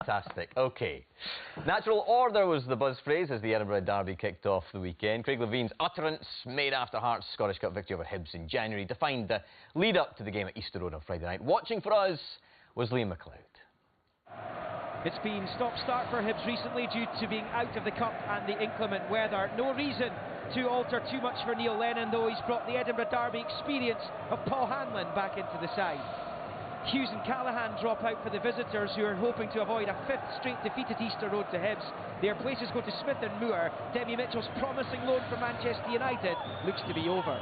Fantastic. OK. Natural order was the buzz phrase as the Edinburgh Derby kicked off the weekend. Craig Levine's utterance, made after Hearts' Scottish Cup victory over Hibs in January, defined the lead-up to the game at Easter Road on Friday night. Watching for us was Liam McLeod. It's been stop-start for Hibs recently due to being out of the Cup and the inclement weather. No reason to alter too much for Neil Lennon, though. He's brought the Edinburgh Derby experience of Paul Hanlon back into the side. Hughes and Callaghan drop out for the visitors, who are hoping to avoid a fifth straight defeat at Easter Road to Hibs. Their places go to Smith and Moore. Demi Mitchell's promising loan for Manchester United looks to be over.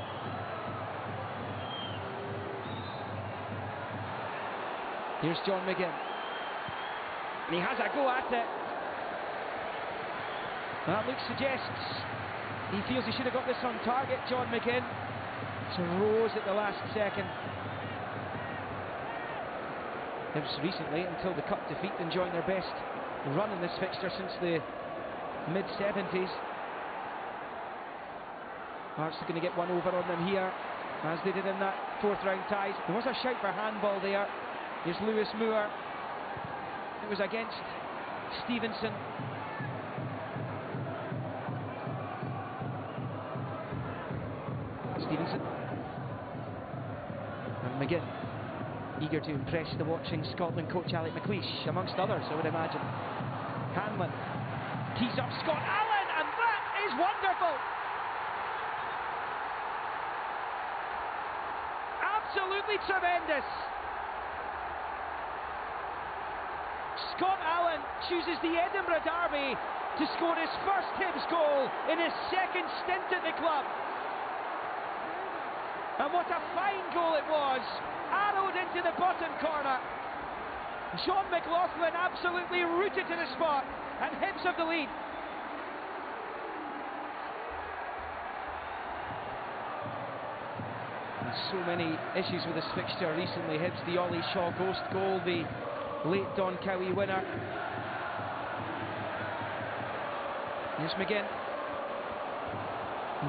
Here's John McGinn. And he has a go at it. That look suggests he feels he should have got this on target, John McGinn. So rose at the last second. Hibs recently, until the Cup defeat, enjoying their best run in this fixture since the mid-70s. Hearts are going to get one over on them here, as they did in that fourth round ties. There was a shout for handball there. Here's Lewis Moore. It was against Stevenson. Stevenson. And McGinn, eager to impress the watching Scotland coach Alec McLeish, amongst others, I would imagine. Hanlon tees up Scott Allen, and that is wonderful! Absolutely tremendous! Scott Allen chooses the Edinburgh Derby to score his first Hibs goal in his second stint at the club. And what a fine goal it was, arrowed into the bottom corner. John McLaughlin absolutely rooted to the spot, and Hibs have the lead. And so many issues with this fixture recently. Hibs, the Ollie Shaw ghost goal, the late Don Cowie winner. Here's McGinn.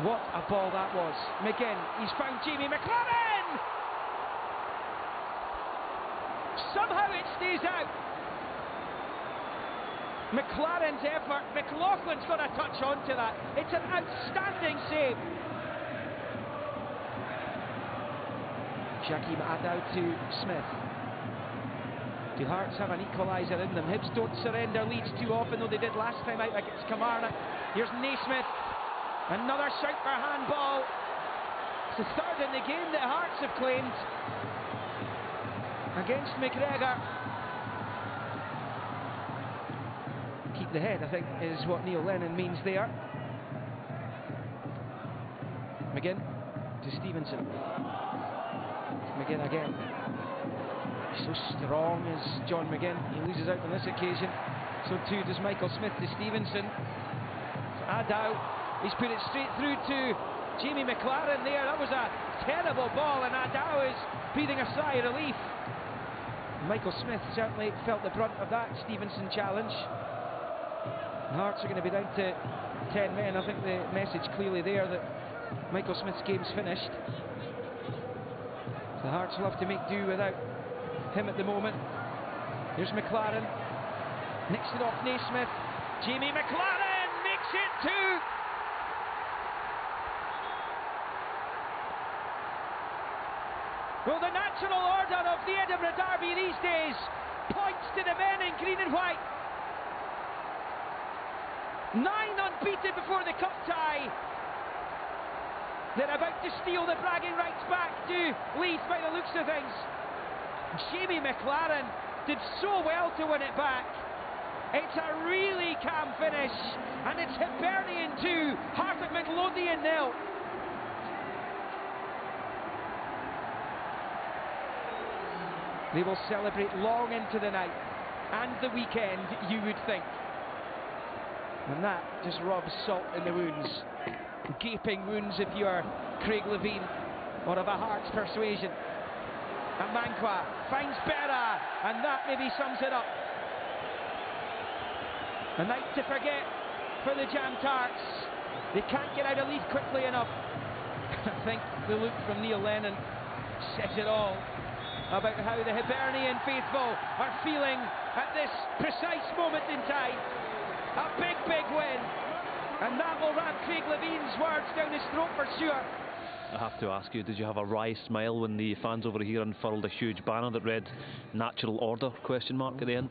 What a ball that was. McGinn, he's found Jamie McLaren! Somehow it stays out. McLaren's effort. McLaughlin's got a touch onto that. It's an outstanding save. Shaquem Addow to Smith. Do Hearts have an equaliser in them? Hibs don't surrender leads too often, though they did last time out against Kilmarnock. Here's Naismith. Another shout for handball. It's the third in the game that Hearts have claimed against McGregor. Keep the head, I think, is what Neil Lennon means there. McGinn to Stevenson. McGinn again. So strong as John McGinn. He loses out on this occasion. So too does Michael Smith to Stevenson. So Addow, he's put it straight through to Jamie McLaren there. That was a terrible ball, and Addow is breathing a sigh of relief. Michael Smith certainly felt the brunt of that Stevenson challenge. Hearts are going to be down to 10 men. I think the message clearly there that Michael Smith's game's finished. The Hearts will have to make do without him at the moment. Here's McLaren. Nicks it off Naismith. Jamie McLaren makes it two. Well, the natural order of the Edinburgh Derby these days points to the men in green and white. 9 unbeaten before the cup tie. They're about to steal the bragging rights back to Leith by the looks of things. Jamie McLaren did so well to win it back. It's a really calm finish, and it's Hibernian 2, Heart of Midlothian 0. They will celebrate long into the night and the weekend, you would think. And that just rubs salt in the wounds. Gaping wounds if you're Craig Levine or of a Hearts persuasion. And Manqua finds Berra, and that maybe sums it up. A night to forget for the Jam Tarts. They can't get out of Leith quickly enough. I think the look from Neil Lennon says it all. about how the Hibernian faithful are feeling at this precise moment in time. A big, big win, and that will ram Craig Levine's words down his throat for sure. I have to ask you, did you have a wry smile when the fans over here unfurled a huge banner that read "Natural Order?" at the end?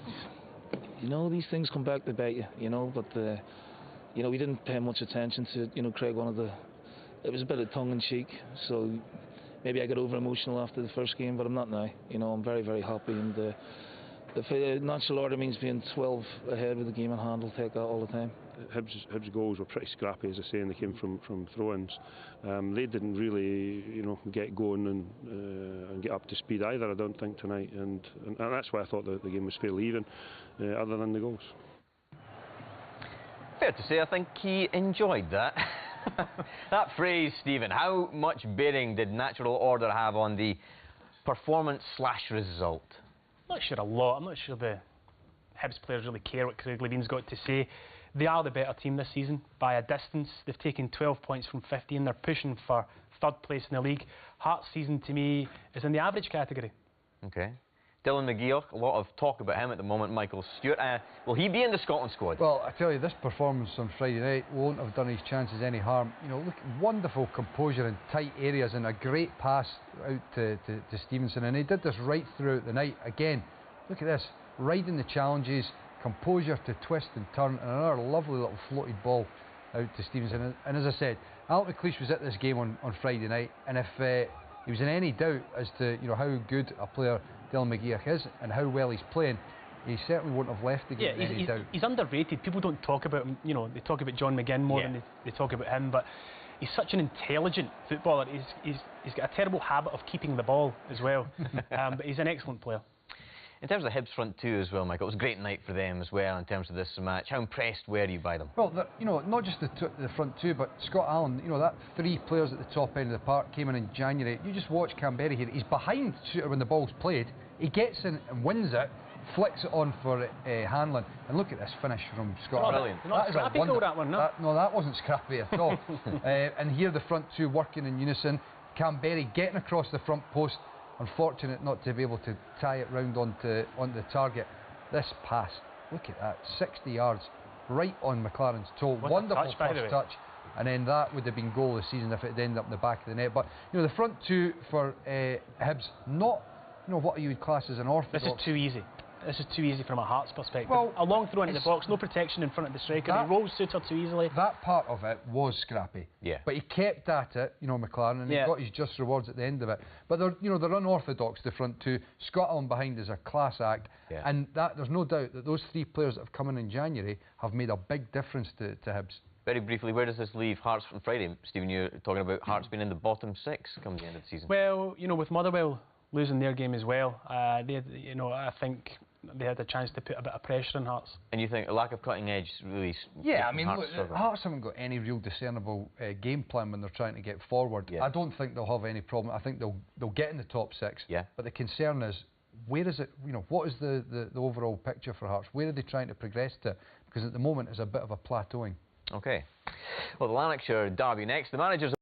You know, these things come back to bite you, you know, but you know, we didn't pay much attention to it. You know, Craig it was a bit of tongue-in-cheek, so maybe I got over-emotional after the first game, but I'm not now. You know, I'm very, very happy, and the natural order means being 12 ahead with the game in hand. We'll take that all the time. Hibs' goals were pretty scrappy, as I say, and they came from throw-ins. They didn't really, you know, get going and get up to speed either, I don't think, tonight, and that's why I thought the game was fairly even, other than the goals. Fair to say, I think he enjoyed that. That phrase, Stephen, how much bearing did natural order have on the performance/result? I'm not sure a lot. I'm not sure the Hibs players really care what Craig Levine's got to say. They are the better team this season by a distance. They've taken 12 points from 15. They're pushing for third place in the league. Hearts' season, to me, is in the average category. OK. Dylan McGeoch, a lot of talk about him at the moment. Michael Stewart, will he be in the Scotland squad? Well, I tell you, this performance on Friday night won't have done his chances any harm. You know, look, wonderful composure in tight areas and a great pass out to Stevenson, and he did this right throughout the night. Again, look at this, riding the challenges, composure to twist and turn, and another lovely little floated ball out to Stevenson. And as I said, Alec McLeish was at this game on Friday night, and if he was in any doubt as to, you know, how good a player Dylan McGeoch is and how well he's playing, he certainly wouldn't have left the game in any doubt. He's underrated. People don't talk about him. You know, they talk about John McGinn more than they talk about him, but he's such an intelligent footballer. He's got a terrible habit of keeping the ball as well, but he's an excellent player. In terms of the Hibs front two as well, Michael, it was a great night for them as well in terms of this match. How impressed were you by them? Well, you know, not just the front two, but Scott Allen, you know, that three players at the top end of the park came in January. You just watch Canberra here. He's behind Shooter when the ball's played. He gets in and wins it, flicks it on for Hanlon. And look at this finish from Scott Allen. Brilliant. Not scrappy goal, that one, no? No, that wasn't scrappy at all. And here the front two working in unison. Canberra getting across the front post. Unfortunate not to be able to tie it round onto the target. This pass, look at that, 60 yards, right on McLaren's toe. Wonderful first touch, and then that would have been goal this season if it had ended up in the back of the net. But you know, the front two for Hibs, not, you know, what you would class as an orthodox. This is too easy. This is too easy from a Hearts perspective. Well, a long throw into the box, no protection in front of the striker. He rolls Suter too easily. That part of it was scrappy. Yeah. But he kept at it, you know, McLaren, and he got his just rewards at the end of it. But they're, you know, they're unorthodox, the front two. Scott Allen behind is a class act, and there's no doubt that those three players that have come in January have made a big difference to Hibs. Very briefly, where does this leave Hearts on Friday? Stephen, you're talking about Hearts being in the bottom six come the end of the season. Well, you know, with Motherwell losing their game as well, you know, I think they had a chance to put a bit of pressure on Hearts. And you think a lack of cutting edge really... Yeah, I mean, look, Hearts haven't got any real discernible game plan when they're trying to get forward. I don't think they'll have any problem. I think they'll get in the top six. But the concern is, where is it, you know, what is the overall picture for Hearts? Where are they trying to progress to? Because at the moment it's a bit of a plateauing. OK. Well, the Lanarkshire derby next. The managers